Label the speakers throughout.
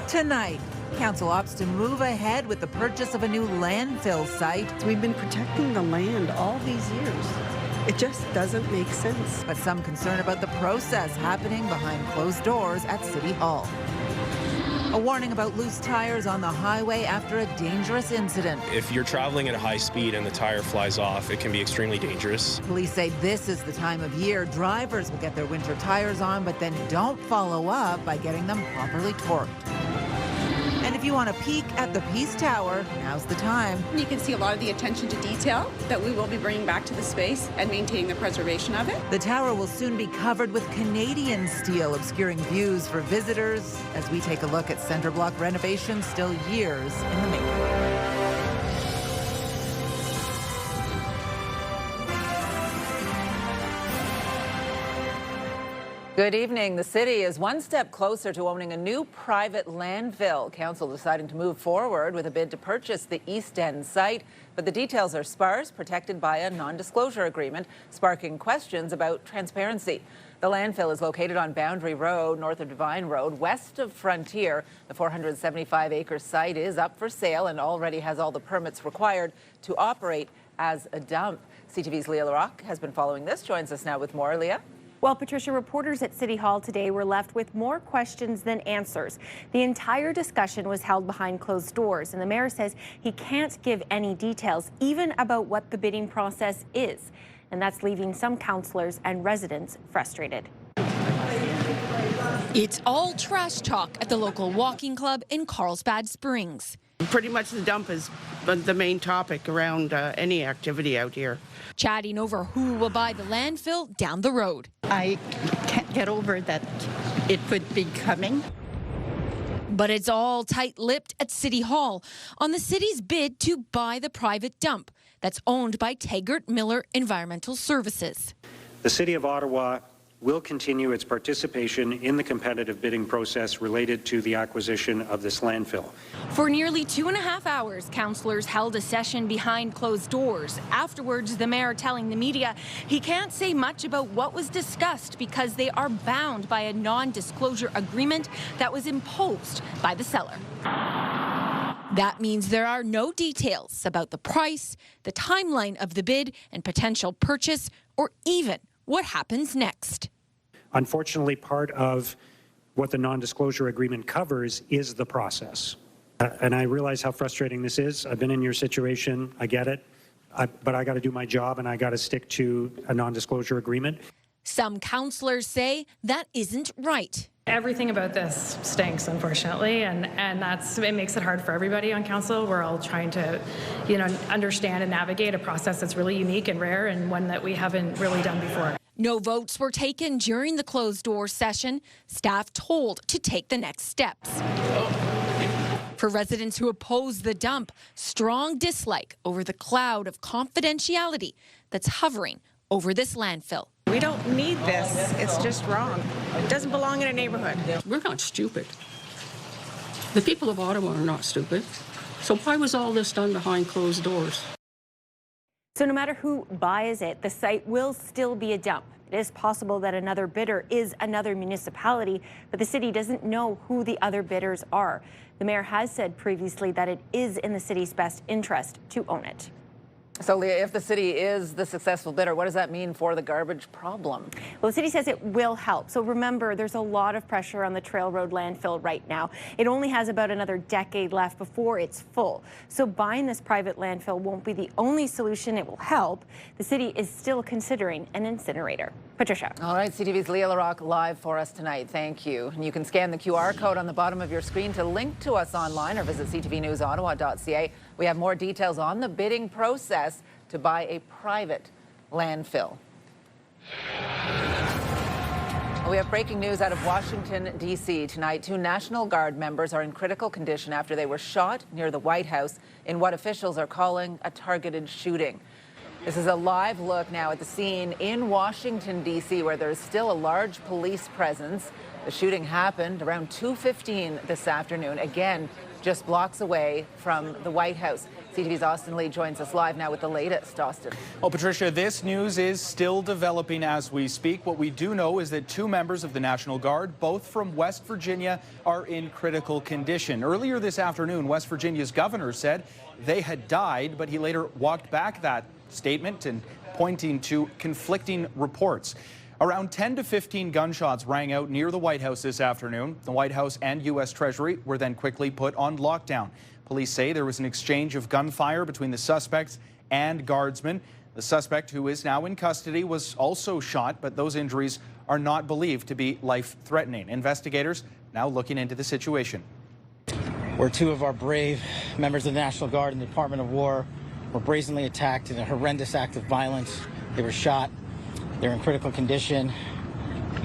Speaker 1: Tonight, council opts to move ahead with the purchase of a new landfill site.
Speaker 2: We've been protecting the land all these years. It just doesn't make sense.
Speaker 1: But some concern about the process happening behind closed doors at City Hall. A warning about loose tires on the highway after a dangerous incident.
Speaker 3: If you're traveling at a high speed and the tire flies off, it can be extremely dangerous.
Speaker 1: Police say this is the time of year drivers will get their winter tires on, but then don't follow up by getting them properly torqued. And if you want a peek at the Peace Tower, now's the time.
Speaker 4: You can see a lot of the attention to detail that we will be bringing back to the space and maintaining the preservation of it.
Speaker 1: The tower will soon be covered with Canadian steel, obscuring views for visitors as we take a look at center block renovation still years in the making. Good evening. The city is one step closer to owning a new private landfill. Council deciding to move forward with a bid to purchase the East End site, but the details are sparse, protected by a non-disclosure agreement, sparking questions about transparency. The landfill is located on Boundary Road, north of Divine Road, west of Frontier. The 475-acre site is up for sale and already has all the permits required to operate as a dump. CTV's Leah LaRocque has been following this, joins us now with more. Leah?
Speaker 5: Well, Patricia, reporters at City Hall today were left with more questions than answers. The entire discussion was held behind closed doors, and the mayor says he can't give any details, even about what the bidding process is. And that's leaving some councillors and residents frustrated.
Speaker 6: It's all trash talk at the local walking club in Carlsbad Springs.
Speaker 2: Pretty much the dump is the main topic around any activity out here.
Speaker 6: Chatting over who will buy the landfill down the road.
Speaker 7: I can't get over that it could be coming.
Speaker 6: But it's all tight-lipped at City Hall on the city's bid to buy the private dump that's owned by Taggart Miller Environmental Services.
Speaker 8: The City of Ottawa will continue its participation in the competitive bidding process related to the acquisition of this landfill.
Speaker 6: For nearly 2.5 hours, councillors held a session behind closed doors. Afterwards, the mayor telling the media he can't say much about what was discussed because they are bound by a non-disclosure agreement that was imposed by the seller. That means there are no details about the price, the timeline of the bid and potential purchase, or even what happens next.
Speaker 8: Unfortunately, part of what the non-disclosure agreement covers is the process. And I realize how frustrating this is. I've been in your situation. I get it. But I got to do my job and I got to stick to a non-disclosure agreement.
Speaker 6: Some councillors say that isn't right.
Speaker 9: Everything about this stinks, unfortunately, and it makes it hard for everybody on council. We're all trying to, understand and navigate a process that's really unique and rare and one that we haven't really done before.
Speaker 6: No votes were taken during the closed-door session. Staff told to take the next steps. For residents who oppose the dump, strong dislike over the cloud of confidentiality that's hovering over this landfill.
Speaker 10: We don't need this. It's just wrong. It doesn't belong in a neighborhood.
Speaker 11: We're not stupid. The people of Ottawa are not stupid. So why was all this done behind closed doors?
Speaker 5: So no matter who buys it, the site will still be a dump. It is possible that another bidder is another municipality, but the city doesn't know who the other bidders are. The mayor has said previously that it is in the city's best interest to own it.
Speaker 1: So, Leah, if the city is the successful bidder, what does that mean for the garbage problem?
Speaker 5: Well, the city says it will help. So remember, there's a lot of pressure on the Trail Road landfill right now. It only has about another decade left before it's full. So buying this private landfill won't be the only solution. It will help. The city is still considering an incinerator. Patricia.
Speaker 1: All right, CTV's Leah LaRocque live for us tonight. Thank you. And you can scan the QR code on the bottom of your screen to link to us online or visit ctvnewsottawa.ca. We have more details on the bidding process to buy a private landfill. We have breaking news out of Washington, D.C. tonight. 2 National Guard members are in critical condition after they were shot near the White House in what officials are calling a targeted shooting. This is a live look now at the scene in Washington, D.C., where there's still a large police presence. The shooting happened around 2:15 this afternoon, again, just blocks away from the White House. CTV's Austin Lee joins us live now with the latest. Austin.
Speaker 12: Well, Patricia, this news is still developing as we speak. What we do know is that 2 members of the National Guard, both from West Virginia, are in critical condition. Earlier this afternoon, West Virginia's governor said they had died, but he later walked back that statement and pointing to conflicting reports. Around 10 to 15 gunshots rang out near the White House this afternoon. The White House and U.S. Treasury were then quickly put on lockdown. Police say there was an exchange of gunfire between the suspects and guardsmen. The suspect, who is now in custody, was also shot, but those injuries are not believed to be life-threatening. Investigators now looking into the situation.
Speaker 13: Where 2 of our brave members of the National Guard and the Department of War were brazenly attacked in a horrendous act of violence. They were shot. They're in critical condition.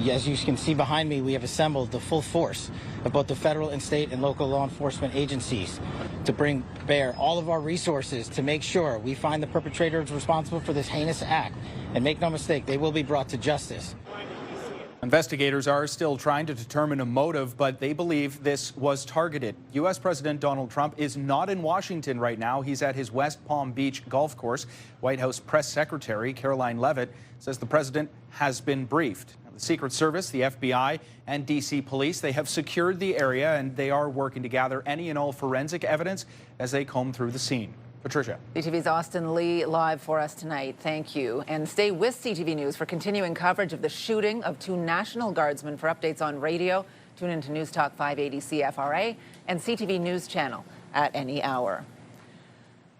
Speaker 13: As you can see behind me, we have assembled the full force of both the federal and state and local law enforcement agencies to bring bear all of our resources to make sure we find the perpetrators responsible for this heinous act. And make no mistake, they will be brought to justice.
Speaker 12: Investigators are still trying to determine a motive, but they believe this was targeted. U.S. President Donald Trump is not in Washington right now. He's at his West Palm Beach golf course. White House Press Secretary Caroline Leavitt says the president has been briefed. The Secret Service, the FBI, and D.C. police, they have secured the area, and they are working to gather any and all forensic evidence as they comb through the scene. Patricia.
Speaker 1: CTV's Austin Lee live for us tonight. Thank you. And stay with CTV News for continuing coverage of the shooting of 2 National Guardsmen. For updates on radio, tune into News Talk 580 CFRA and CTV News Channel at any hour.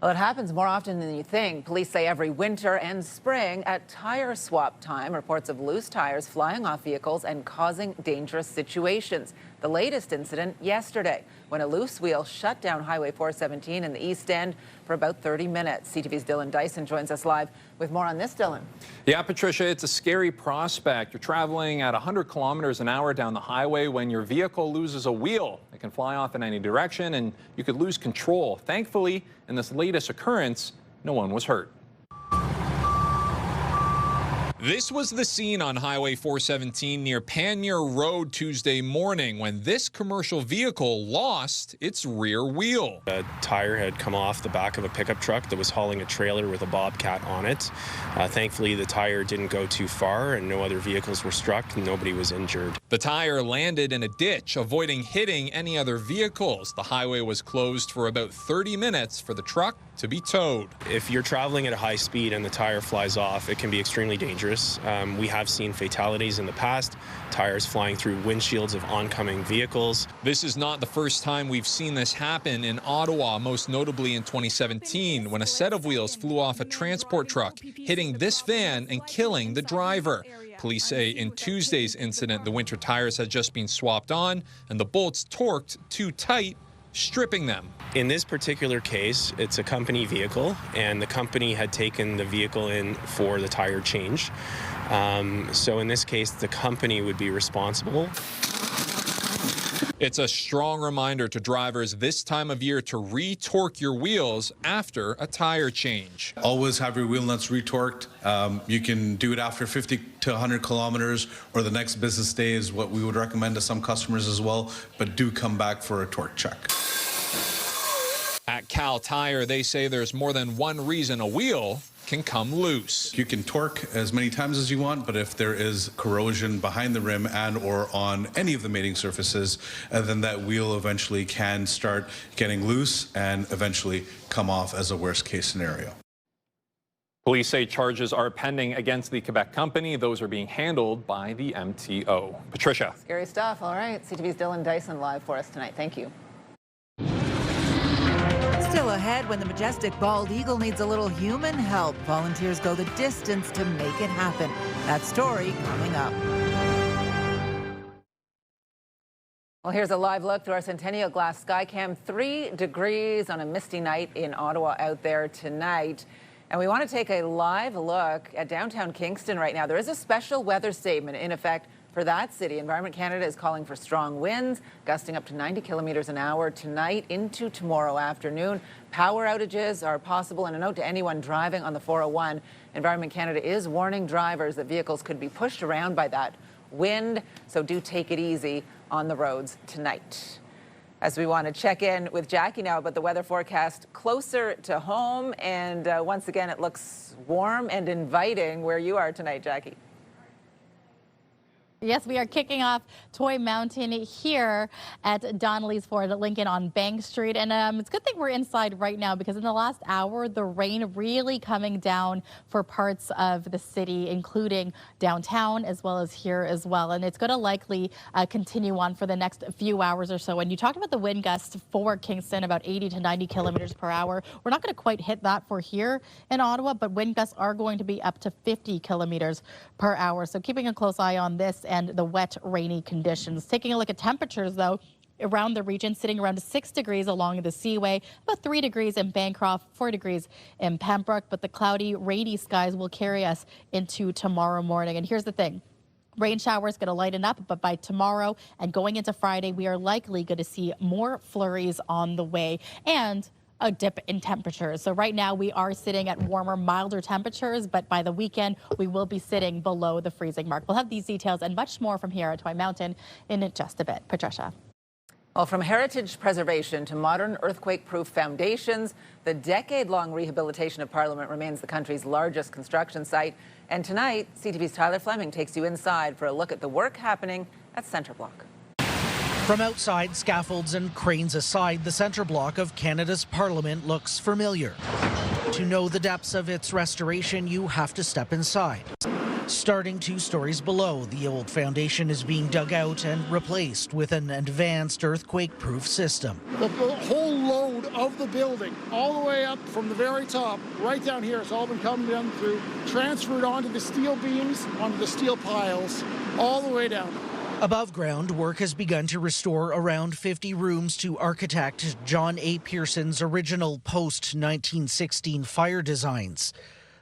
Speaker 1: Well, it happens more often than you think. Police say every winter and spring at tire swap time, reports of loose tires flying off vehicles and causing dangerous situations. The latest incident yesterday, when a loose wheel shut down Highway 417 in the East End for about 30 minutes. CTV's Dylan Dyson joins us live with more on this, Dylan.
Speaker 14: Yeah, Patricia, it's a scary prospect. You're traveling at 100 kilometers an hour down the highway when your vehicle loses a wheel. It can fly off in any direction and you could lose control. Thankfully, in this latest occurrence, no one was hurt.
Speaker 15: This was the scene on Highway 417 near Panmure Road Tuesday morning when this commercial vehicle lost its rear wheel.
Speaker 3: A tire had come off the back of a pickup truck that was hauling a trailer with a bobcat on it. Thankfully, the tire didn't go too far and no other vehicles were struck and nobody was injured.
Speaker 15: The tire landed in a ditch, avoiding hitting any other vehicles. The highway was closed for about 30 minutes for the truck to be towed.
Speaker 3: If you're traveling at a high speed and the tire flies off, it can be extremely dangerous. We have seen fatalities in the past, tires flying through windshields of oncoming vehicles.
Speaker 15: This is not the first time we've seen this happen in Ottawa, most notably in 2017, when a set of wheels flew off a transport truck, hitting this van and killing the driver. Police say in Tuesday's incident, the winter tires had just been swapped on and the bolts torqued too tight, stripping them.
Speaker 3: In this particular case, it's a company vehicle, and the company had taken the vehicle in for the tire change. So in this case, the company would be responsible.
Speaker 15: It's a strong reminder to drivers this time of year to re-torque your wheels after a tire change.
Speaker 16: Always have your wheel nuts retorqued. You can do it after 50 to 100 kilometers, or the next business day is what we would recommend to some customers as well, but do come back for a torque check.
Speaker 15: At Cal Tire, they say there's more than one reason a wheel can come loose.
Speaker 16: You can torque as many times as you want, but if there is corrosion behind the rim and or on any of the mating surfaces, then that wheel eventually can start getting loose and eventually come off as a worst case scenario.
Speaker 14: Police say charges are pending against the Quebec company. Those are being handled by the MTO. Patricia.
Speaker 1: Scary stuff. All right. CTV's Dylan Dyson live for us tonight. Thank you.
Speaker 17: Still ahead, when the majestic bald eagle needs a little human help, volunteers go the distance to make it happen. That story coming up.
Speaker 1: Well, here's a live look through our Centennial Glass Skycam. 3 degrees on a misty night in Ottawa out there tonight. And we want to take a live look at downtown Kingston right now. There is a special weather statement in effect for that city. Environment Canada is calling for strong winds, gusting up to 90 kilometers an hour tonight into tomorrow afternoon. Power outages are possible, and a note to anyone driving on the 401. Environment Canada is warning drivers that vehicles could be pushed around by that wind, so do take it easy on the roads tonight. As we want to check in with Jackie now about the weather forecast closer to home. And once again, it looks warm and inviting where you are tonight, Jackie.
Speaker 18: Yes, we are kicking off Toy Mountain here at Donnelly's Ford at Lincoln on Bank Street. And it's a good thing we're inside right now because in the last hour, the rain really coming down for parts of the city, including downtown as well as here as well. And it's going to likely continue on for the next few hours or so. And you talked about the wind gusts for Kingston, about 80 to 90 kilometers per hour. We're not going to quite hit that for here in Ottawa, but wind gusts are going to be up to 50 kilometers per hour. So keeping a close eye on this and the wet, rainy conditions. Taking a look at temperatures, though, around the region, sitting around 6 degrees along the Seaway, about 3 degrees in Bancroft, 4 degrees in Pembroke. But the cloudy, rainy skies will carry us into tomorrow morning. And here's the thing. Rain showers going to lighten up, but by tomorrow and going into Friday, we are likely going to see more flurries on the way and a dip in temperatures. So right now we are sitting at warmer, milder temperatures, but by the weekend we will be sitting below the freezing mark. We'll have these details and much more from here at Toy Mountain in just a bit. Patricia.
Speaker 1: Well, from heritage preservation to modern earthquake-proof foundations, the decade-long rehabilitation of Parliament remains the country's largest construction site. And tonight, CTV's Tyler Fleming takes you inside for a look at the work happening at Centre Block.
Speaker 19: From outside, scaffolds and cranes aside, the centre block of Canada's Parliament looks familiar. To know the depths of its restoration, you have to step inside. Starting 2 stories below, the old foundation is being dug out and replaced with an advanced earthquake-proof system.
Speaker 20: The whole load of the building, all the way up from the very top, right down here, it's all been coming down through, transferred onto the steel beams, onto the steel piles, all the way down.
Speaker 19: Above ground, work has begun to restore around 50 rooms to architect John A. Pearson's original post-1916 fire designs,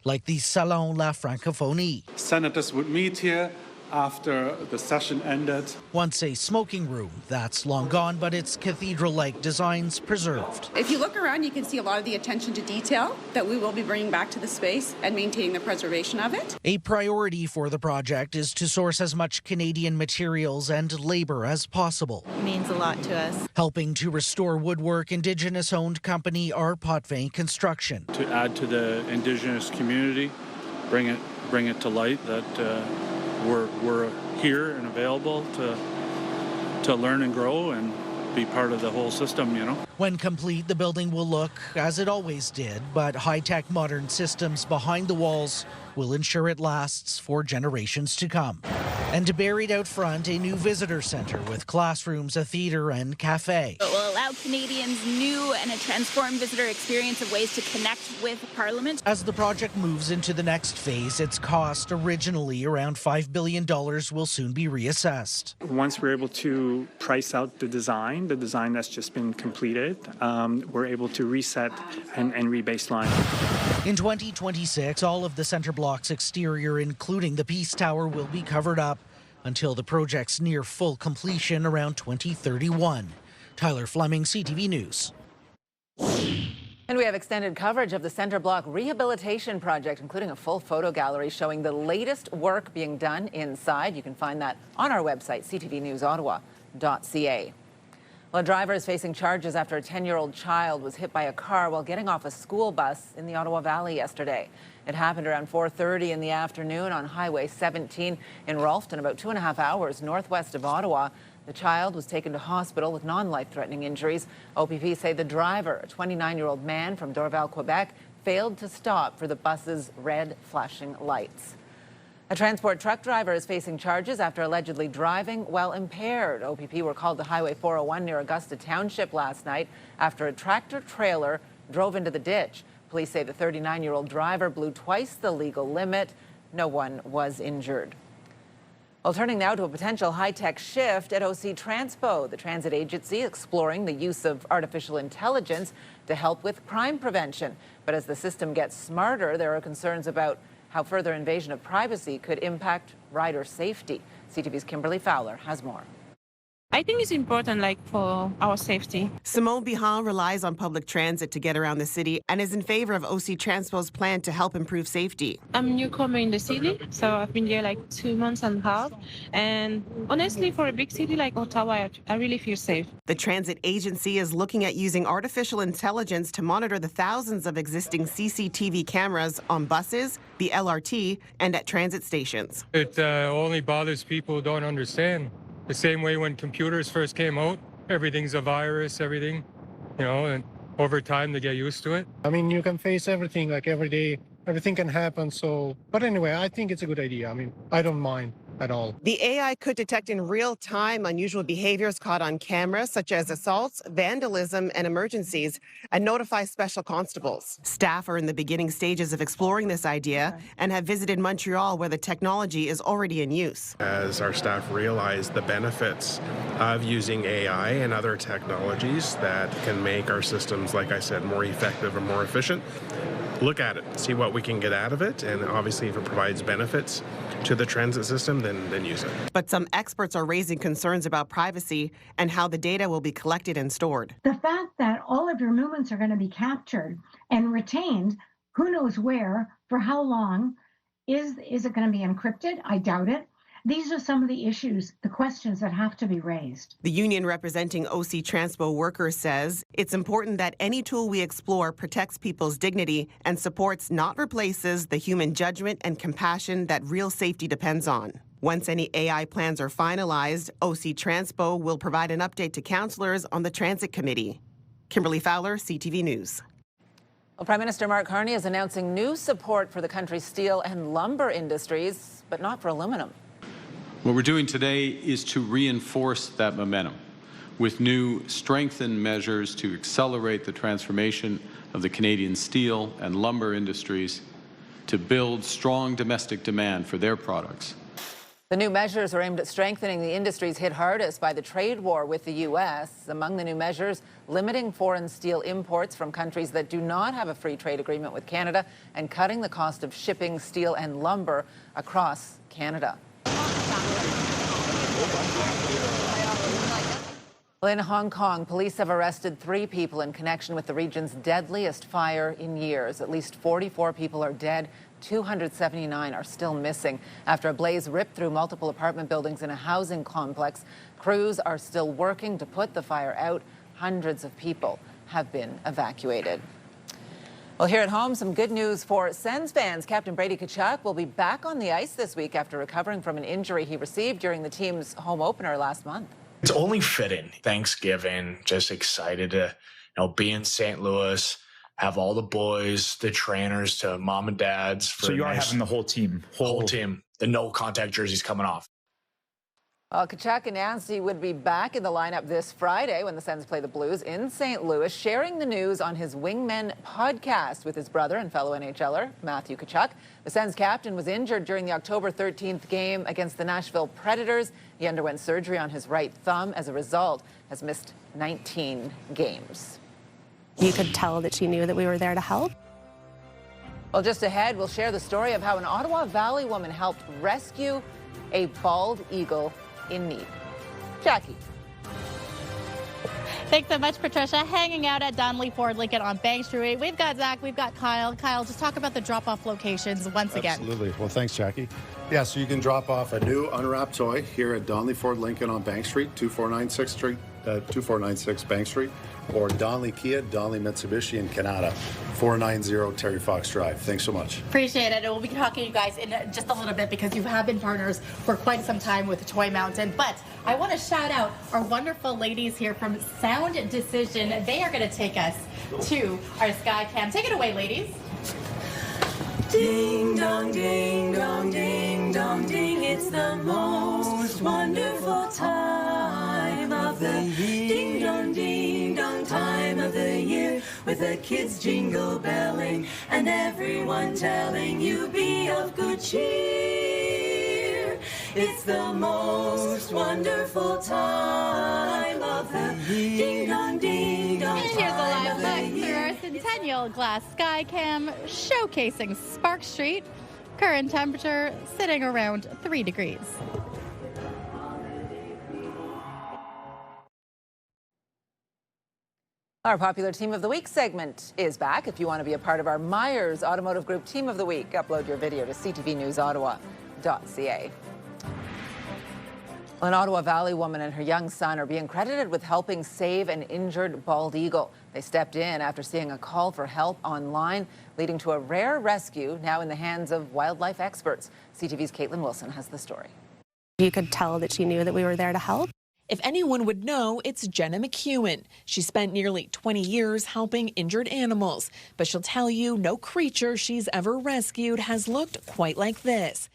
Speaker 19: like the Salon La Francophonie.
Speaker 21: Senators would meet here after the session ended.
Speaker 19: Once a smoking room, that's long gone, but its cathedral-like designs preserved.
Speaker 4: If you look around, you can see a lot of the attention to detail that we will be bringing back to the space and maintaining the preservation of it.
Speaker 19: A priority for the project is to source as much Canadian materials and labor as possible.
Speaker 10: It means a lot to us.
Speaker 19: Helping to restore woodwork, Indigenous-owned company R. Potvin Construction.
Speaker 21: To add to the Indigenous community, bring it to light that we're here and available to learn and grow and be part of the whole system, you know.
Speaker 19: When complete, the building will look as it always did, but high-tech modern systems behind the walls will ensure it lasts for generations to come. And buried out front, a new visitor center with classrooms, a theater, and cafe.
Speaker 22: It will allow Canadians new and a transformed visitor experience of ways to connect with Parliament.
Speaker 19: As the project moves into the next phase, its cost, originally around $5 billion, will soon be reassessed.
Speaker 23: Once we're able to price out the design that's just been completed, we're able to reset and re-baseline.
Speaker 19: In 2026, all of the Centre Block's exterior, including the Peace Tower, will be covered up until the project's near full completion around 2031. Tyler Fleming, CTV News.
Speaker 1: And we have extended coverage of the Centre Block Rehabilitation Project, including a full photo gallery showing the latest work being done inside. You can find that on our website, ctvnewsottawa.ca. Well, a driver is facing charges after a 10-year-old child was hit by a car while getting off a school bus in the Ottawa Valley yesterday. It happened around 4:30 in the afternoon on Highway 17 in Rolfton, about 2.5 hours northwest of Ottawa. The child was taken to hospital with non-life-threatening injuries. OPP say the driver, a 29-year-old man from Dorval, Quebec, failed to stop for the bus's red flashing lights. A transport truck driver is facing charges after allegedly driving while impaired. OPP were called to Highway 401 near Augusta Township last night after a tractor-trailer drove into the ditch. Police say the 39-year-old driver blew twice the legal limit. No one was injured. Well, turning now to a potential high-tech shift at OC Transpo, the transit agency exploring the use of artificial intelligence to help with crime prevention. But as the system gets smarter, there are concerns about how further invasion of privacy could impact rider safety. CTV's Kimberly Fowler has more.
Speaker 10: I think it's important, like, for our safety.
Speaker 2: Simone Bihan relies on public transit to get around the city and is in favor of OC Transpo's plan to help improve safety.
Speaker 10: I'm a newcomer in the city, so I've been here like 2 months and a half. And honestly, for a big city like Ottawa, I really feel safe.
Speaker 2: The transit agency is looking at using artificial intelligence to monitor the thousands of existing CCTV cameras on buses, the LRT, and at transit stations.
Speaker 7: It only bothers people who don't understand. The same way when computers first came out, everything's a virus, everything, and over time they get used to it.
Speaker 8: I mean, you can face everything like every day. Everything can happen. But anyway, I think it's a good idea. I mean, I don't mind at all.
Speaker 2: The AI could detect in real time unusual behaviors caught on camera, such as assaults, vandalism, and emergencies, and notify special constables. Staff are in the beginning stages of exploring this idea and have visited Montreal, where the technology is already in use.
Speaker 24: As our staff realize the benefits of using AI and other technologies that can make our systems, like I said, more effective and more efficient, look at it, see what we can get out of it, and obviously if it provides benefits to the transit system, then use it.
Speaker 2: But some experts are raising concerns about privacy and how the data will be collected and stored.
Speaker 25: The fact that all of your movements are going to be captured and retained, who knows where, for how long, is it going to be encrypted? I doubt it. These are some of the issues, the questions that have to be raised.
Speaker 2: The union representing OC Transpo workers says it's important that any tool we explore protects people's dignity and supports, not replaces, the human judgment and compassion that real safety depends on. Once any AI plans are finalized, OC Transpo will provide an update to councillors on the Transit Committee. Kimberly Fowler, CTV News.
Speaker 1: Well, Prime Minister Mark Carney is announcing new support for the country's steel and lumber industries, but not for aluminum.
Speaker 26: What we're doing today is to reinforce that momentum with new strengthened measures to accelerate the transformation of the Canadian steel and lumber industries to build strong domestic demand for their products.
Speaker 1: The new measures are aimed at strengthening the industries hit hardest by the trade war with the U.S. Among the new measures, limiting foreign steel imports from countries that do not have a free trade agreement with Canada and cutting the cost of shipping steel and lumber across Canada. Well, in Hong Kong, police have arrested 3 people in connection with the region's deadliest fire in years. At least 44 people are dead. 279 are still missing after a blaze ripped through multiple apartment buildings in a housing complex. Crews are still working to put the fire out. Hundreds of people have been evacuated. Well, here at home, some good news for Sens fans. Captain Brady Tkachuk will be back on the ice this week after recovering from an injury he received during the team's home opener last month.
Speaker 27: It's only fitting. Thanksgiving, just excited to be in St. Louis, have all the boys, the trainers, to mom and dad's.
Speaker 28: So you are having the whole team?
Speaker 27: Whole team. The no contact jerseys coming off.
Speaker 1: Well, Tkachuk announced he would be back in the lineup this Friday when the Sens play the Blues in St. Louis, sharing the news on his Wingmen podcast with his brother and fellow NHLer, Matthew Tkachuk. The Sens captain was injured during the October 13th game against the Nashville Predators. He underwent surgery on his right thumb. As a result, has missed 19 games.
Speaker 29: You could tell that she knew that we were there to help.
Speaker 1: Well, just ahead, we'll share the story of how an Ottawa Valley woman helped rescue a bald eagle in need. Jackie.
Speaker 18: Thanks so much, Patricia. Hanging out at Donnelly Ford Lincoln on Bank Street. We've got Zach, we've got Kyle. Kyle, just talk about the drop-off locations once again.
Speaker 30: Absolutely. Well, thanks, Jackie. Yeah, so you can drop off a new unwrapped toy here at Donnelly Ford Lincoln on Bank Street, 2496 Bank Street, or Donnelly Kia, Donnelly Mitsubishi in Canada, 490 Terry Fox Drive. Thanks so much.
Speaker 18: Appreciate it. And we'll be talking to you guys in just a little bit because you have been partners for quite some time with Toy Mountain. But I want to shout out our wonderful ladies here from Sound Decision. They are going to take us to our Sky Cam. Take it away, ladies.
Speaker 31: Ding dong, ding dong, ding dong, ding. It's the most wonderful time of the year. Ding dong, ding dong, time of the year. With the kids jingle belling and everyone telling you be of good cheer. It's the most wonderful time of the year. Ding dong, ding dong.
Speaker 18: And here's a live look through our Centennial Glass Sky Cam showcasing Spark Street. Current temperature sitting around 3 degrees.
Speaker 1: Our popular Team of the Week segment is back. If you want to be a part of our Myers Automotive Group Team of the Week, upload your video to ctvnewsottawa.ca. An Ottawa Valley woman and her young son are being credited with helping save an injured bald eagle. They stepped in after seeing a call for help online, leading to a rare rescue now in the hands of wildlife experts. CTV's Caitlin Wilson has the story.
Speaker 29: You could tell that she knew that we were there to help.
Speaker 3: If anyone would know, it's Jenna McEwen. She spent nearly 20 years helping injured animals, but she'll tell you no creature she's ever rescued has looked quite like this.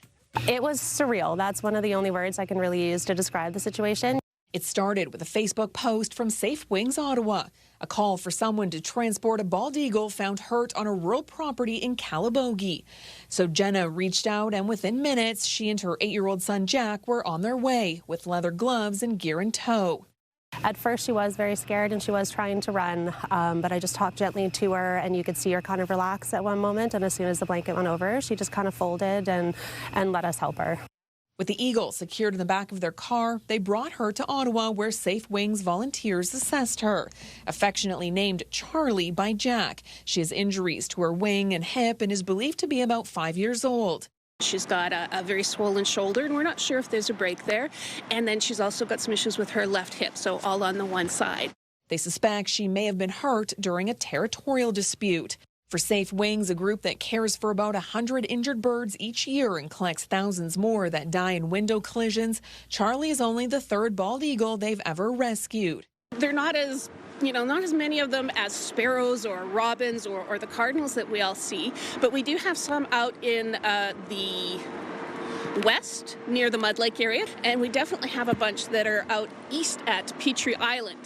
Speaker 29: It was surreal. That's one of the only words I can really use to describe the situation.
Speaker 3: It started with a Facebook post from Safe Wings Ottawa. A call for someone to transport a bald eagle found hurt on a rural property in Calabogie. So Jenna reached out, and within minutes, she and her 8-year-old son Jack were on their way with leather gloves and gear in tow.
Speaker 29: At first, she was very scared and she was trying to run, but I just talked gently to her, and you could see her kind of relax at one moment. And as soon as the blanket went over, she just kind of folded and let us help her.
Speaker 3: With the eagle secured in the back of their car, they brought her to Ottawa, where Safe Wings volunteers assessed her. Affectionately named Charlie by Jack, she has injuries to her wing and hip and is believed to be about 5 years old.
Speaker 4: She's got a very swollen shoulder, and we're not sure if there's a break there. And then she's also got some issues with her left hip, so all on the one side.
Speaker 3: They suspect she may have been hurt during a territorial dispute. For Safe Wings, a group that cares for about 100 injured birds each year and collects thousands more that die in window collisions, Charlie is only the third bald eagle they've ever rescued.
Speaker 4: They're not as many of them as sparrows or robins or the cardinals that we all see, but we do have some out in the west near the Mud Lake area, and we definitely have a bunch that are out east at Petrie Island.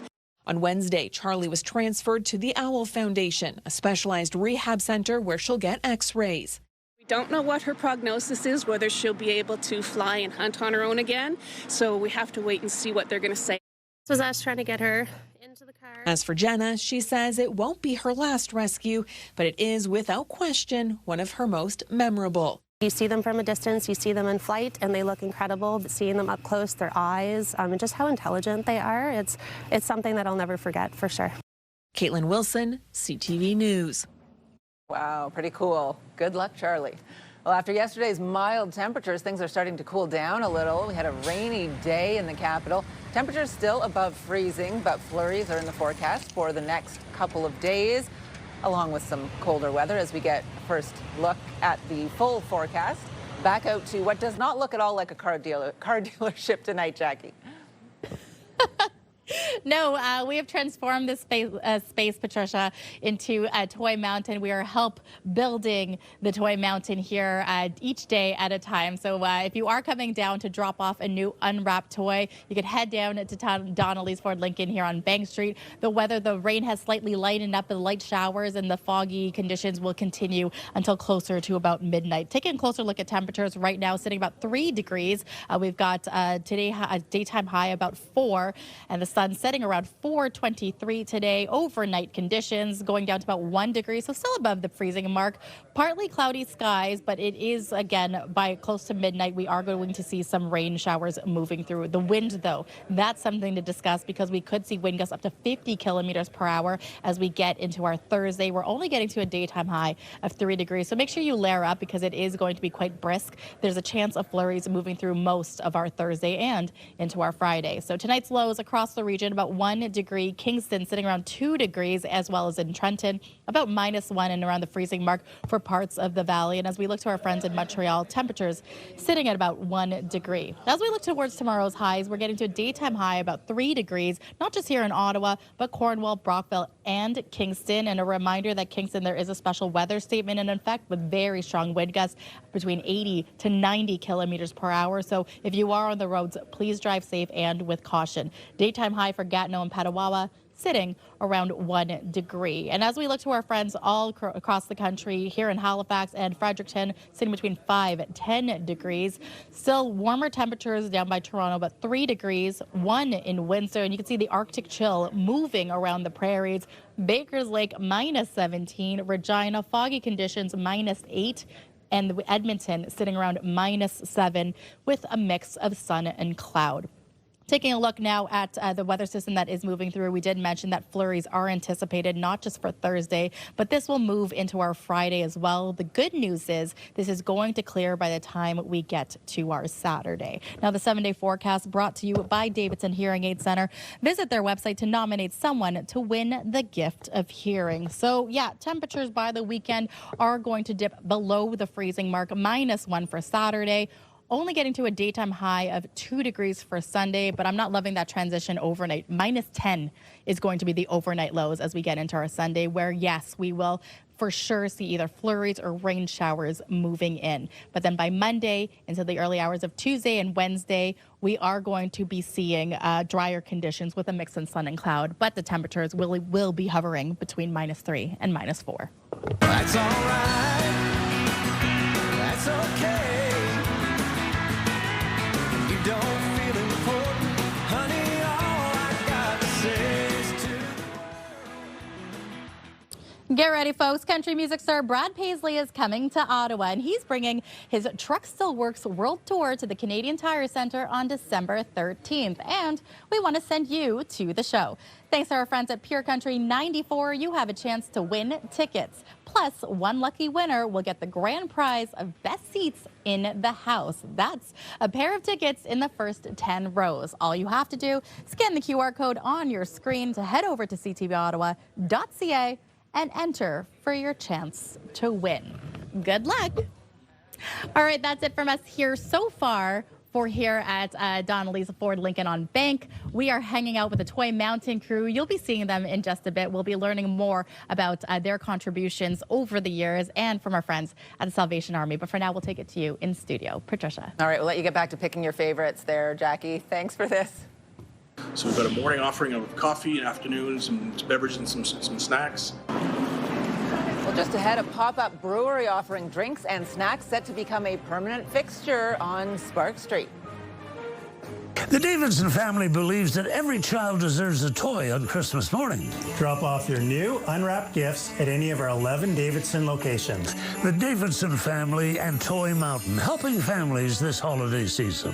Speaker 3: On Wednesday, Charlie was transferred to the Owl Foundation, a specialized rehab center where she'll get x-rays.
Speaker 4: We don't know what her prognosis is, whether she'll be able to fly and hunt on her own again, so we have to wait and see what they're going to say.
Speaker 29: This was us trying to get her into the car.
Speaker 3: As for Jenna, she says it won't be her last rescue, but it is without question one of her most memorable.
Speaker 29: You see them from a distance, you see them in flight, and they look incredible. But seeing them up close, their eyes, and just how intelligent they are, it's something that I'll never forget for sure.
Speaker 3: Caitlin Wilson, CTV News.
Speaker 1: Wow, pretty cool. Good luck, Charlie. Well, after yesterday's mild temperatures, things are starting to cool down a little. We had a rainy day in the capital. Temperatures still above freezing, but flurries are in the forecast for the next couple of days, along with some colder weather as we get a first look at the full forecast. Back out to what does not look at all like a car dealership tonight, Jackie.
Speaker 18: No, we have transformed this space, Patricia, into a toy mountain. We are help building the toy mountain here each day at a time. So if you are coming down to drop off a new unwrapped toy, you could head down to Donnelly's Ford Lincoln here on Bank Street. The rain has slightly lightened up, the light showers and the foggy conditions will continue until closer to about midnight. Taking a closer look at temperatures right now, sitting about 3 degrees. We've got today a daytime high about 4, and the sun setting around 4:23 today. Overnight conditions going down to about 1 degree, so still above the freezing mark. Partly cloudy skies, but it is, again, by close to midnight, we are going to see some rain showers moving through. The wind, though, that's something to discuss because we could see wind gusts up to 50 kilometers per hour as we get into our Thursday. We're only getting to a daytime high of 3 degrees, so make sure you layer up because it is going to be quite brisk. There's a chance of flurries moving through most of our Thursday and into our Friday. So tonight's lows across the region, about 1 degree. Kingston sitting around 2 degrees, as well as in Trenton, about -1 and around the freezing mark for parts of the valley. And as we look to our friends in Montreal, temperatures sitting at about 1 degree. As we look towards tomorrow's highs, we're getting to a daytime high about 3 degrees, not just here in Ottawa, but Cornwall, Brockville, and Kingston. And a reminder that Kingston, there is a special weather statement in effect with very strong wind gusts between 80 to 90 kilometers per hour. So if you are on the roads, please drive safe and with caution. Daytime high for Gatineau and Petawawa sitting around 1 degree. And as we look to our friends all across the country, here in Halifax and Fredericton, sitting between 5 and 10 degrees. Still warmer temperatures down by Toronto, about 3 degrees, 1 in Windsor. And you can see the Arctic chill moving around the prairies. Baker's Lake -17, Regina, foggy conditions -8. And Edmonton sitting around -7 with a mix of sun and cloud. Taking a look now at the weather system that is moving through, we did mention that flurries are anticipated not just for Thursday, but this will move into our Friday as well. The good news is this is going to clear by the time we get to our Saturday. Now, the 7-day forecast brought to you by Davidson Hearing Aid Center. Visit their website to nominate someone to win the gift of hearing. So, yeah, temperatures by the weekend are going to dip below the freezing mark, -1 for Saturday. Only getting to a daytime high of 2 degrees for Sunday, but I'm not loving that transition overnight. -10 is going to be the overnight lows as we get into our Sunday, where, yes, we will for sure see either flurries or rain showers moving in. But then by Monday into the early hours of Tuesday and Wednesday, we are going to be seeing drier conditions with a mix of sun and cloud, but the temperatures will be hovering between -3 and -4.
Speaker 31: That's all right. That's okay. Don't feel important, honey, all I got to say is to...
Speaker 18: Get ready, folks. Country music star Brad Paisley is coming to Ottawa, and he's bringing his Truck Still Works World Tour to the Canadian Tire Centre on December 13th, and we want to send you to the show. Thanks to our friends at Pure Country 94, you have a chance to win tickets. Plus, one lucky winner will get the grand prize of best seats in the house. That's a pair of tickets in the first 10 rows. All you have to do, scan the QR code on your screen to head over to ctvottawa.ca and enter for your chance to win. Good luck. All right, that's it from us here so far. For here at Donnelly's Ford Lincoln on Bank. We are hanging out with the Toy Mountain crew. You'll be seeing them in just a bit. We'll be learning more about their contributions over the years and from our friends at the Salvation Army. But for now, we'll take it to you in studio. Patricia.
Speaker 1: All right, we'll let you get back to picking your favorites there, Jackie. Thanks for this.
Speaker 5: So we've got a morning offering of coffee, afternoon, some beverages and some snacks.
Speaker 1: Well, just ahead, a pop-up brewery offering drinks and snacks set to become a permanent fixture on Spark Street.
Speaker 6: The Davidson family believes that every child deserves a toy on Christmas morning.
Speaker 9: Drop off your new unwrapped gifts at any of our 11 Davidson locations.
Speaker 6: The Davidson family and Toy Mountain, helping families this holiday season.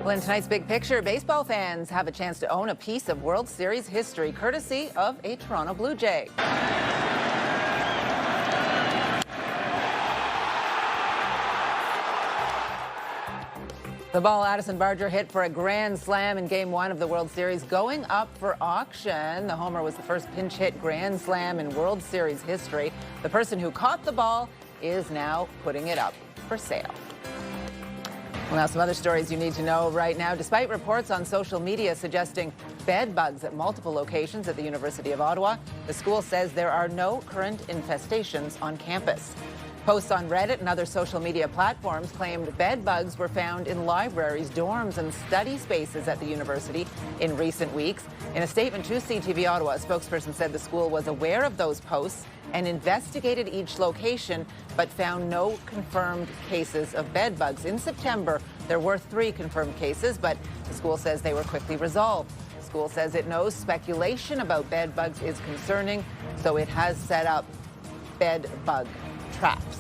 Speaker 1: Well, in tonight's Big Picture, baseball fans have a chance to own a piece of World Series history courtesy of a Toronto Blue Jay. The ball Addison Barger hit for a grand slam in Game 1 of the World Series going up for auction. The homer was the first pinch hit grand slam in World Series history. The person who caught the ball is now putting it up for sale. Well, now some other stories you need to know right now. Despite reports on social media suggesting bed bugs at multiple locations at the University of Ottawa, the school says there are no current infestations on campus. Posts on Reddit and other social media platforms claimed bed bugs were found in libraries, dorms, and study spaces at the university in recent weeks. In a statement to CTV Ottawa, a spokesperson said the school was aware of those posts and investigated each location, but found no confirmed cases of bed bugs. In September, there were 3 confirmed cases, but the school says they were quickly resolved. The school says it knows speculation about bed bugs is concerning, so it has set up bed bug traps.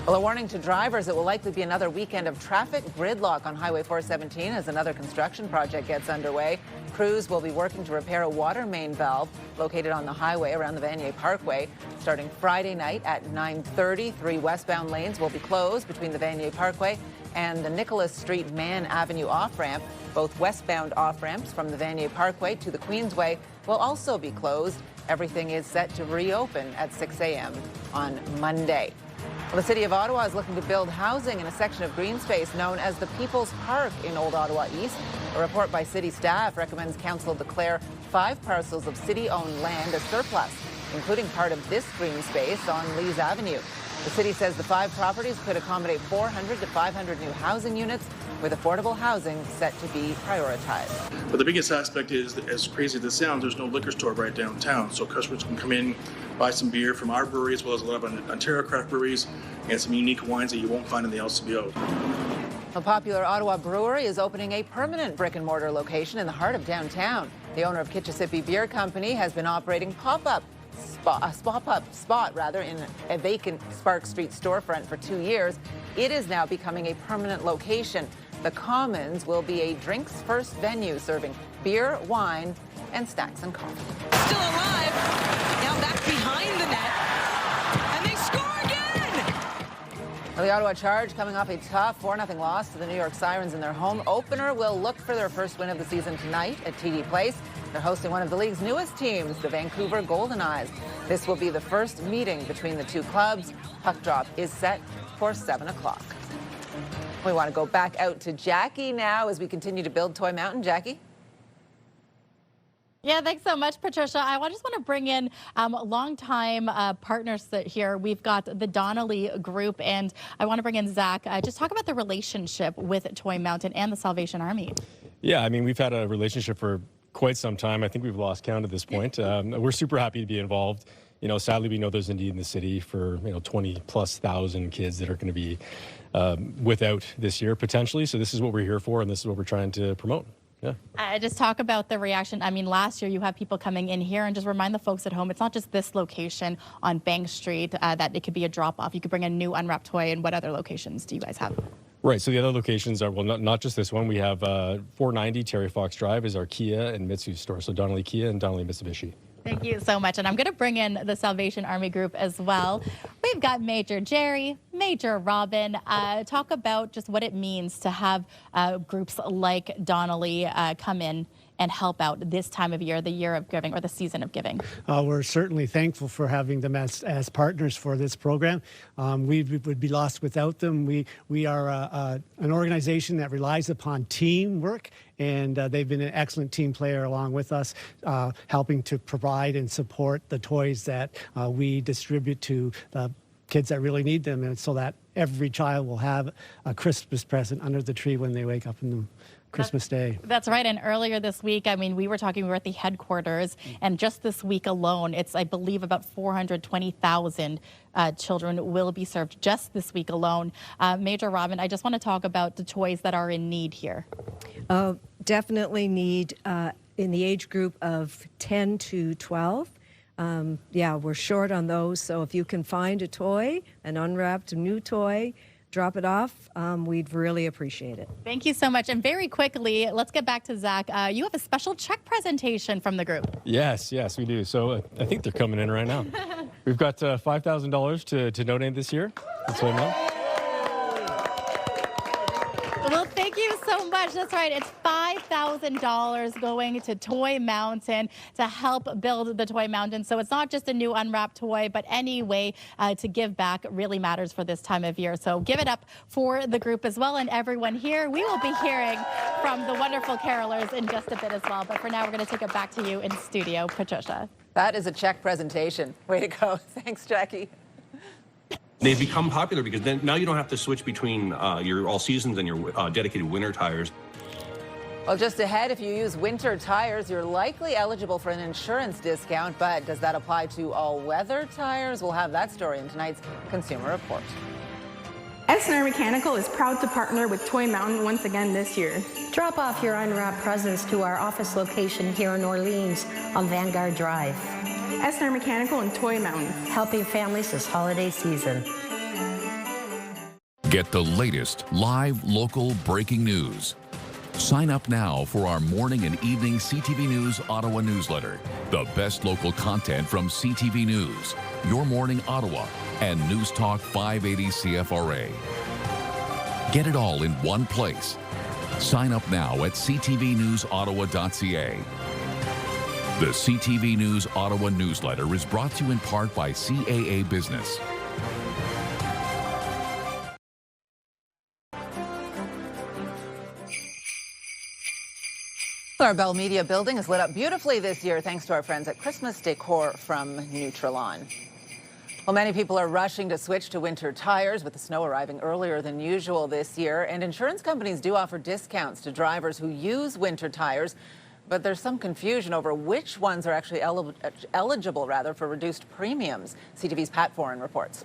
Speaker 1: Well, a warning to drivers, it will likely be another weekend of traffic gridlock on Highway 417 as another construction project gets underway. Crews will be working to repair a water main valve located on the highway around the Vanier Parkway. Starting Friday night at 9:30, 3 westbound lanes will be closed between the Vanier Parkway and the Nicholas Street Mann Avenue off-ramp. Both westbound off-ramps from the Vanier Parkway to the Queensway will also be closed. Everything is set to reopen at 6 a.m. on Monday. Well, the City of Ottawa is looking to build housing in a section of green space known as the People's Park in Old Ottawa East. A report by city staff recommends council declare 5 parcels of city-owned land as surplus, including part of this green space on Lees Avenue. The city says the 5 properties could accommodate 400 to 500 new housing units, with affordable housing set to be prioritized.
Speaker 5: But the biggest aspect is that, as crazy as it sounds, there's no liquor store right downtown, so customers can come in, buy some beer from our brewery as well as a lot of Ontario craft breweries and some unique wines that you won't find in the LCBO.
Speaker 1: A popular Ottawa brewery is opening a permanent brick-and-mortar location in the heart of downtown. The owner of Kitchissippi Beer Company has been operating pop-up pop-up spot in a vacant Spark Street storefront for 2 years, it is now becoming a permanent location. The Commons will be a drinks-first venue serving beer, wine, and snacks and coffee.
Speaker 11: Still alive. Now back behind the net. And they score again!
Speaker 1: Well, the Ottawa Charge coming off a tough 4-0 loss to the New York Sirens in their home opener will look for their first win of the season tonight at TD Place. They're hosting one of the league's newest teams, the Vancouver Golden Eyes. This will be the first meeting between the two clubs. Puck drop is set for 7 o'clock. We want to go back out to Jackie now as we continue to build Toy Mountain. Jackie?
Speaker 18: Yeah, thanks so much, Patricia. I just want to bring in longtime partners here. We've got the Donnelly Group, and I want to bring in Zach. Just talk about the relationship with Toy Mountain and the Salvation Army.
Speaker 12: Yeah, I mean, we've had a relationship for quite some time. I think we've lost count at this point. We're super happy to be involved. You know, sadly, we know there's a need in the city for, 20,000+ kids that are going to be without this year, potentially. So this is what we're here for, and this is what we're trying to promote. Yeah.
Speaker 18: Just talk about the reaction. I mean, last year you had people coming in here, and just remind the folks at home, it's not just this location on Bank Street that it could be a drop-off. You could bring a new unwrapped toy. And what other locations do you guys have?
Speaker 12: Right, so the other locations are, well, not just this one. We have 490 Terry Fox Drive is our Kia and Mitsubishi store, so Donnelly Kia and Donnelly Mitsubishi.
Speaker 18: Thank you so much. And I'm going to bring in the Salvation Army Group as well. We've got Major Jerry, Major Robin. Talk about just what it means to have groups like Donnelly come in and help out this time of year, the year of giving, or the season of giving.
Speaker 13: We're certainly thankful for having them as partners for this program. We would be lost without them. We are an organization that relies upon teamwork, and they've been an excellent team player along with us, helping to provide and support the toys that we distribute to the kids that really need them, and so that every child will have a Christmas present under the tree when they wake up in the Christmas Day.
Speaker 18: That's right. And earlier this week, I mean, we were at the headquarters, and just this week alone, it's, I believe, about 420,000 children will be served just this week alone. Major Robin, I just want to talk about the toys that are in need here.
Speaker 14: Definitely need in the age group of 10 to 12. Yeah, we're short on those. So if you can find a toy, an unwrapped new toy, drop it off, we'd really appreciate it.
Speaker 18: Thank you so much. And very quickly, let's get back to Zach. You have a special check presentation from the group.
Speaker 12: Yes, we do. So I think they're coming in right now. We've got $5,000 to donate this year. That's what I know.
Speaker 18: Well, thank you so much. That's right. It's $5,000 going to Toy Mountain to help build the Toy Mountain. So it's not just a new unwrapped toy, but any way to give back really matters for this time of year. So give it up for the group as well and everyone here. We will be hearing from the wonderful carolers in just a bit as well. But for now, we're going to take it back to you in studio, Patricia.
Speaker 1: That is a check presentation. Way to go. Thanks, Jackie.
Speaker 15: They've become popular because then now you don't have to switch between your all seasons and your dedicated winter tires.
Speaker 1: Well, just ahead, if you use winter tires, you're likely eligible for an insurance discount. But does that apply to all-weather tires? We'll have that story in tonight's Consumer Report.
Speaker 16: Esner Mechanical is proud to partner with Toy Mountain once again this year.
Speaker 17: Drop off your unwrapped presents to our office location here in Orleans on Vanguard Drive.
Speaker 16: Esner Mechanical and Toy Mountain,
Speaker 17: helping families this holiday season.
Speaker 20: Get the latest live local breaking news. Sign up now for our morning and evening CTV News Ottawa newsletter. The best local content from CTV News, Your Morning Ottawa, and News Talk 580 CFRA. Get it all in one place. Sign up now at ctvnewsottawa.ca. The CTV News Ottawa newsletter is brought to you in part by CAA Business.
Speaker 1: Our Bell Media building is lit up beautifully this year thanks to our friends at Christmas Decor from Nutrilon. Well, many people are rushing to switch to winter tires with the snow arriving earlier than usual this year. And insurance companies do offer discounts to drivers who use winter tires. But there's some confusion over which ones are actually eligible for reduced premiums. CTV's Pat Foran reports.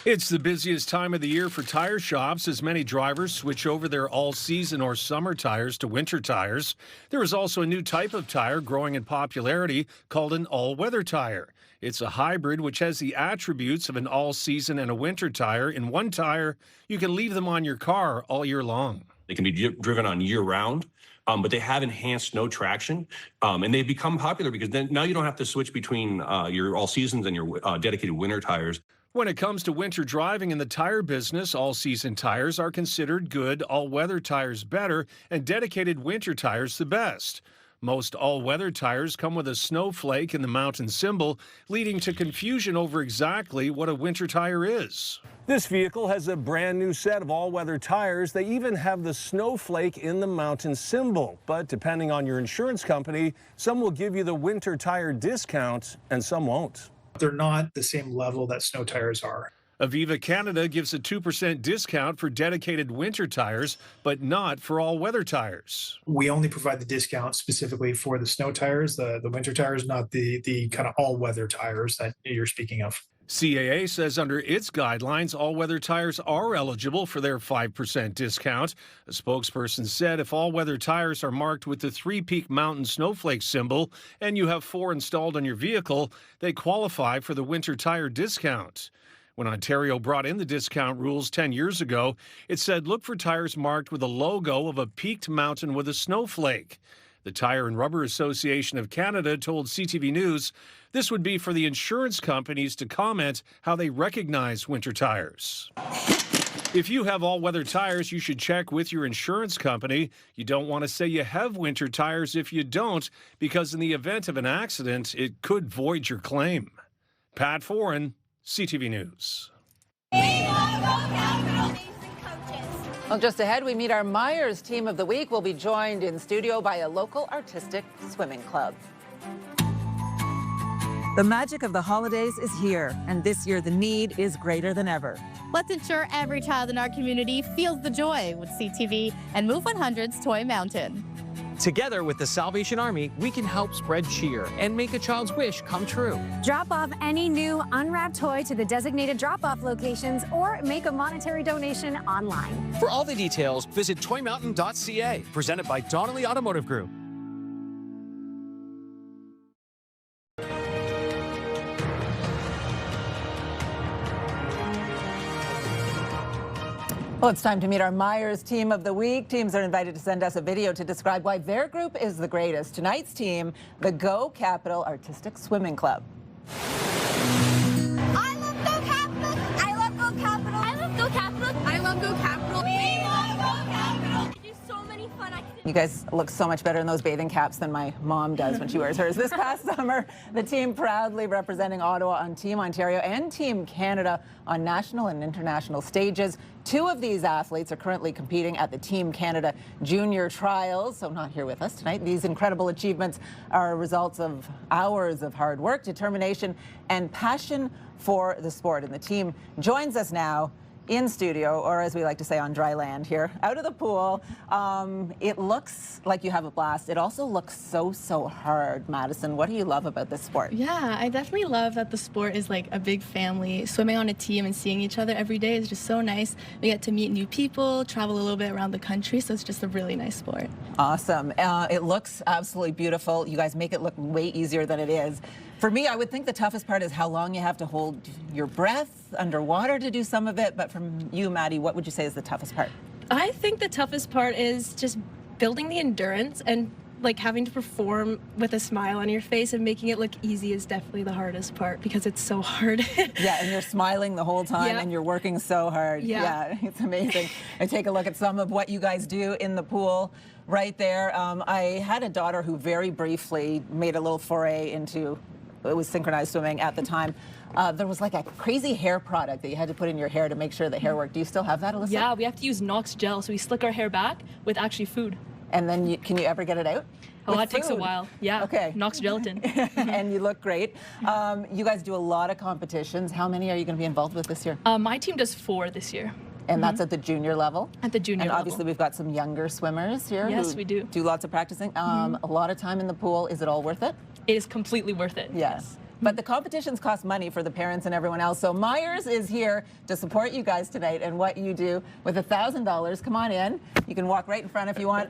Speaker 2: It's the busiest time of the year for tire shops as many drivers switch over their all-season or summer tires to winter tires. There is also a new type of tire growing in popularity called an all-weather tire. It's a hybrid which has the attributes of an all-season and a winter tire. In one tire, you can leave them on your car all year long.
Speaker 15: They can be driven on year-round, but they have enhanced snow traction, and they've become popular because then now you don't have to switch between your all-seasons and your dedicated winter tires.
Speaker 2: When it comes to winter driving in the tire business, all-season tires are considered good, all-weather tires better, and dedicated winter tires the best. Most all-weather tires come with a snowflake in the mountain symbol, leading to confusion over exactly what a winter tire is.
Speaker 7: This vehicle has a brand new set of all-weather tires. They even have the snowflake in the mountain symbol. But depending on your insurance company, some will give you the winter tire discount and some won't.
Speaker 8: They're not the same level that snow tires are.
Speaker 2: Aviva Canada gives a 2% discount for dedicated winter tires, but not for all-weather tires.
Speaker 8: We only provide the discount specifically for the snow tires, the winter tires, not the kind of all-weather tires that you're speaking of.
Speaker 2: CAA says under its guidelines, all-weather tires are eligible for their 5% discount. A spokesperson said if all-weather tires are marked with the three-peak mountain snowflake symbol and you have 4 installed on your vehicle, they qualify for the winter tire discount. When Ontario brought in the discount rules 10 years ago, it said look for tires marked with a logo of a peaked mountain with a snowflake. The Tire and Rubber Association of Canada told CTV News this would be for the insurance companies to comment how they recognize winter tires. If you have all-weather tires, you should check with your insurance company. You don't want to say you have winter tires if you don't, because in the event of an accident, it could void your claim. Pat Foran, CTV News.
Speaker 1: Well, just ahead, we meet our Myers Team of the Week. We'll be joined in studio by a local artistic swimming club.
Speaker 10: The magic of the holidays is here, and this year the need is greater than ever.
Speaker 18: Let's ensure every child in our community feels the joy with CTV and Move 100's Toy Mountain.
Speaker 19: Together with the Salvation Army, we can help spread cheer and make a child's wish come true.
Speaker 21: Drop off any new unwrapped toy to the designated drop-off locations or make a monetary donation online.
Speaker 19: For all the details, visit toymountain.ca, presented by Donnelly Automotive Group.
Speaker 1: Well, it's time to meet our Myers Team of the Week. Teams are invited to send us a video to describe why their group is the greatest. Tonight's team, the Go Capital Artistic Swimming Club.
Speaker 22: I love Go Capital. I love Go Capital. I love Go Capital. I love Go Capital. We love Go Capital. We do so many fun activities.
Speaker 1: You guys look so much better in those bathing caps than my mom does when she wears hers. This past summer, the team proudly representing Ottawa on Team Ontario and Team Canada on national and international stages. 2 of these athletes are currently competing at the Team Canada Junior Trials, so not here with us tonight. These incredible achievements are results of hours of hard work, determination, and passion for the sport. And the team joins us now in studio, or as we like to say on dry land here, out of the pool. It looks like you have a blast. It also looks so hard. Madison, what do you love about this sport?
Speaker 23: Yeah, I definitely love that the sport is like a big family. Swimming on a team and seeing each other every day is just so nice. We get to meet new people, travel a little bit around the country, so it's just a really nice sport.
Speaker 1: Awesome. It looks absolutely beautiful. You guys make it look way easier than it is. For me, I would think the toughest part is how long you have to hold your breath underwater to do some of it. But from you, Maddie, what would you say is the toughest part?
Speaker 23: I think the toughest part is just building the endurance and like having to perform with a smile on your face and making it look easy is definitely the hardest part because it's so hard.
Speaker 1: Yeah, and you're smiling the whole time
Speaker 23: Yeah.
Speaker 1: and you're working so hard. Yeah, it's amazing. And take a look at some of what you guys do in the pool right there. I had a daughter who very briefly made a little foray into, it was synchronized swimming at the time. There was like a crazy hair product that you had to put in your hair to make sure the hair worked. Do you still have that, Alyssa?
Speaker 23: Yeah, we have to use Knox gel, so we slick our hair back with actually food.
Speaker 1: And then can you ever get it out?
Speaker 23: Oh,
Speaker 1: With
Speaker 23: that takes a
Speaker 1: food?
Speaker 23: while. Yeah.
Speaker 1: Okay.
Speaker 23: Knox gelatin.
Speaker 1: And you look great. You guys do a lot of competitions. How many are you going to be involved with this year?
Speaker 23: My team does 4 this year.
Speaker 1: And that's at the junior level?
Speaker 23: At the junior
Speaker 1: and
Speaker 23: level.
Speaker 1: obviously we've got some younger swimmers here.
Speaker 23: Yes,
Speaker 1: who
Speaker 23: we do.
Speaker 1: Do lots of practicing. A lot of time in the pool. Is it all worth it?
Speaker 23: It is completely worth it.
Speaker 1: Yes. But the competitions cost money for the parents and everyone else. So Myers is here to support you guys tonight and what you do with $1,000. Come on in. You can walk right in front if you want.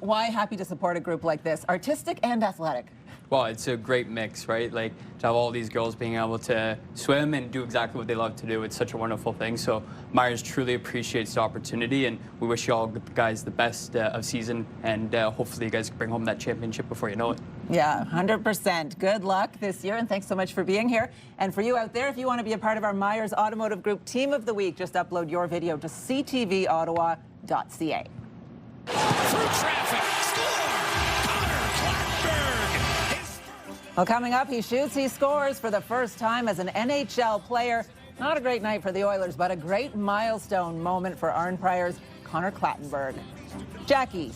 Speaker 1: Why happy to support a group like this, artistic and athletic?
Speaker 3: Well, it's a great mix, right? Like, to have all these girls being able to swim and do exactly what they love to do, it's such a wonderful thing. So Myers truly appreciates the opportunity, and we wish you all guys the best of season, and hopefully you guys can bring home that championship before you know it.
Speaker 1: Yeah, 100%. Good luck this year, and thanks so much for being here. And for you out there, if you want to be a part of our Myers Automotive Group Team of the Week, just upload your video to ctvottawa.ca.
Speaker 6: Through traffic, score! Connor Clackberg!
Speaker 1: Well, coming up, he shoots, he scores for the first time as an NHL player. Not a great night for the Oilers, but a great milestone moment for Arnprior's Connor Clattenburg. Jackie.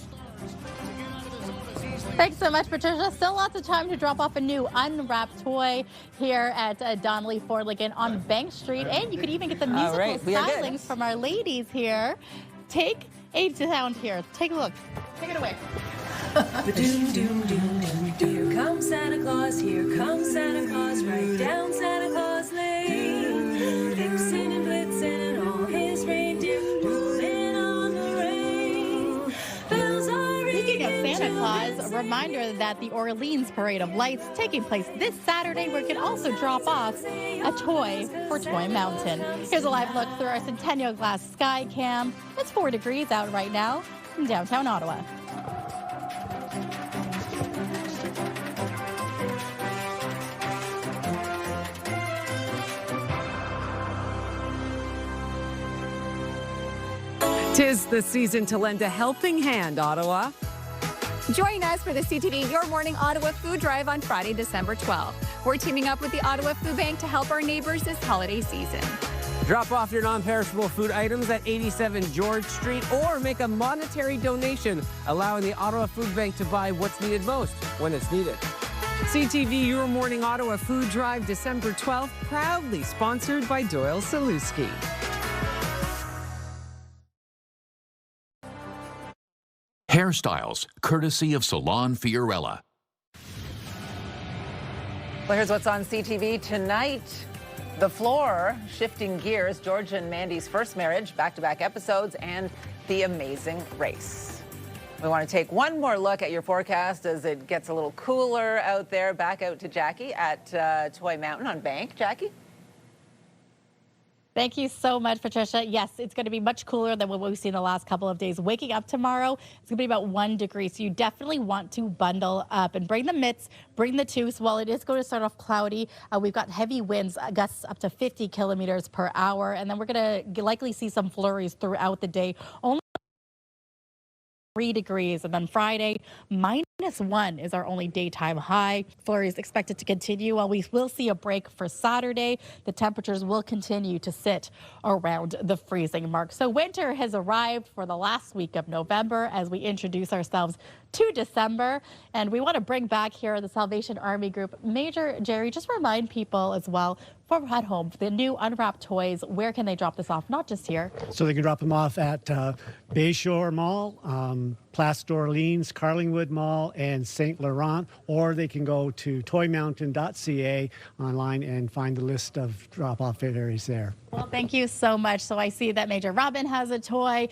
Speaker 18: Thanks so much, Patricia. Still lots of time to drop off a new unwrapped toy here at Donnelly Ford Lincoln on Bank Street. And you could even get the musical stylings from our ladies here. Take a sound here. Take a look. Take it away.
Speaker 4: Here comes Santa Claus, here comes Santa Claus, right down Santa Claus Lane. Vixen and Blitzen and all his reindeer moving on the rain. Bells are
Speaker 18: Speaking of Santa Claus, a reminder that the Orleans Parade of Lights taking place this Saturday, where you can also drop off a toy for Toy Mountain. Here's a live look through our Centennial Glass Sky Cam. It's 4 degrees out right now in downtown Ottawa.
Speaker 9: Tis the season to lend a helping hand, Ottawa.
Speaker 21: Join us for the CTV Your Morning Ottawa Food Drive on Friday, December 12th. We're teaming up with the Ottawa Food Bank to help our neighbors this holiday season.
Speaker 19: Drop off your non-perishable food items at 87 George Street or make a monetary donation, allowing the Ottawa Food Bank to buy what's needed most when it's needed.
Speaker 9: CTV Your Morning Ottawa Food Drive, December 12th, proudly sponsored by Doyle Saluski.
Speaker 20: Hairstyles, courtesy of Salon Fiorella.
Speaker 1: Well, here's what's on CTV tonight. The Floor, shifting gears, Georgia and Mandy's first marriage, back-to-back episodes, and The Amazing Race. We want to take one more look at your forecast as it gets a little cooler out there. Back out to Jackie at Toy Mountain on Bank. Jackie?
Speaker 18: Thank you so much, Patricia. Yes, it's going to be much cooler than what we've seen the last couple of days. Waking up tomorrow, it's going to be about 1 degree. So you definitely want to bundle up and bring the mitts, bring the tubes. While it is going to start off cloudy, we've got heavy winds, gusts up to 50 kilometers per hour. And then we're going to likely see some flurries throughout the day. Only 3 degrees. And then Friday, -1 is our only daytime high. Flurries expected to continue. While we will see a break for Saturday, the temperatures will continue to sit around the freezing mark. So winter has arrived for the last week of November as we introduce ourselves to December. And we want to bring back here the Salvation Army Group. Major Jerry, just remind people as well from at home, the new unwrapped toys, where can they drop this off? Not just here.
Speaker 13: So they can drop them off at Bayshore Mall, Place d'Orleans, Carlingwood Mall, and St. Laurent, or they can go to toymountain.ca online and find the list of drop-off areas there.
Speaker 18: Well, thank you so much. So I see that Major Robin has a toy,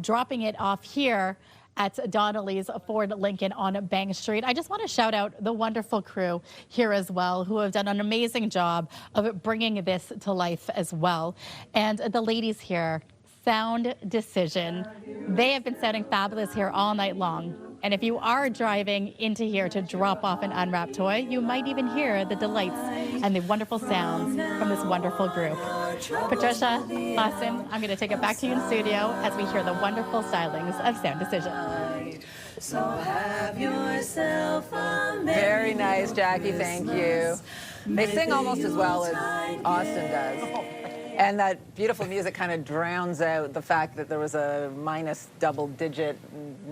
Speaker 18: dropping it off here at Donnelly's Ford Lincoln on Bank Street. I just want to shout out the wonderful crew here as well, who have done an amazing job of bringing this to life as well. And the ladies here, Sound Decision. They have been sounding fabulous here all night long. And if you are driving into here to drop off an unwrapped toy, you might even hear the delights and the wonderful sounds from this wonderful group. Patricia, Austin, I'm going to take it back to you in studio as we hear the wonderful stylings of Sound Decision.
Speaker 4: So have yourself a
Speaker 1: Very nice, Jackie. Thank you. They sing almost as well as Austin does. And that beautiful music kind of drowns out the fact that there was a minus double-digit,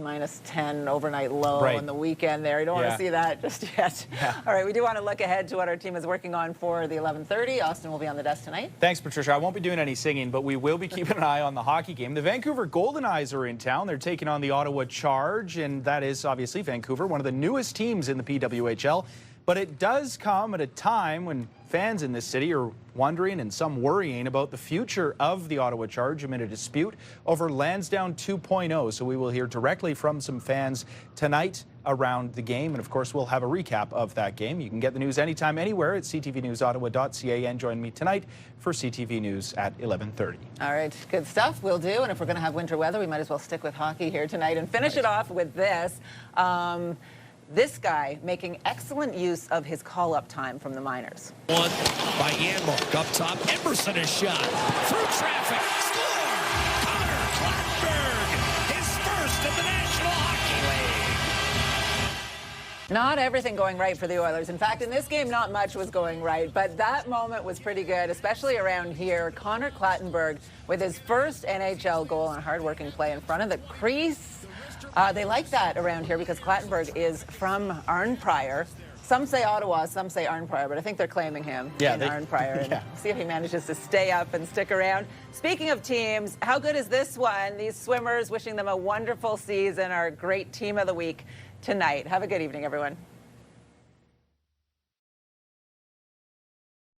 Speaker 1: -10 overnight low on the weekend there. You don't want to see that just yet. All right, we do want to look ahead to what our team is working on for the 11:30. Austin will be on the desk tonight.
Speaker 24: Thanks, Patricia. I won't be doing any singing, but we will be keeping an eye on the hockey game. The Vancouver Golden Eyes are in town. They're taking on the Ottawa Charge, and that is obviously Vancouver, one of the newest teams in the PWHL. But it does come at a time when fans in this city are wondering and some worrying about the future of the Ottawa Charge amid a dispute over Lansdowne 2.0. So we will hear directly from some fans tonight around the game. And of course, we'll have a recap of that game. You can get the news anytime, anywhere at ctvnewsottawa.ca, and join me tonight for CTV News at 11:30.
Speaker 1: All right, good stuff. We'll do. And if we're going to have winter weather, we might as well stick with hockey here tonight and finish it off with this. This guy making excellent use of his call-up time from the minors.
Speaker 5: One by Yanmark. Up top, Emerson is shot. Through traffic. Score! Connor Clattenburg, his first in the National Hockey League.
Speaker 1: Not everything going right for the Oilers. In fact, in this game, not much was going right, but that moment was pretty good, especially around here. Connor Clattenburg with his first NHL goal on a hard-working play in front of the crease. They like that around here because Clattenburg is from Arnprior. Some say Ottawa, some say Arnprior, but I think they're claiming him in Arnprior. And see if he manages to stay up and stick around. Speaking of teams, how good is this one? These swimmers, wishing them a wonderful season, our great team of the week tonight. Have a good evening, everyone.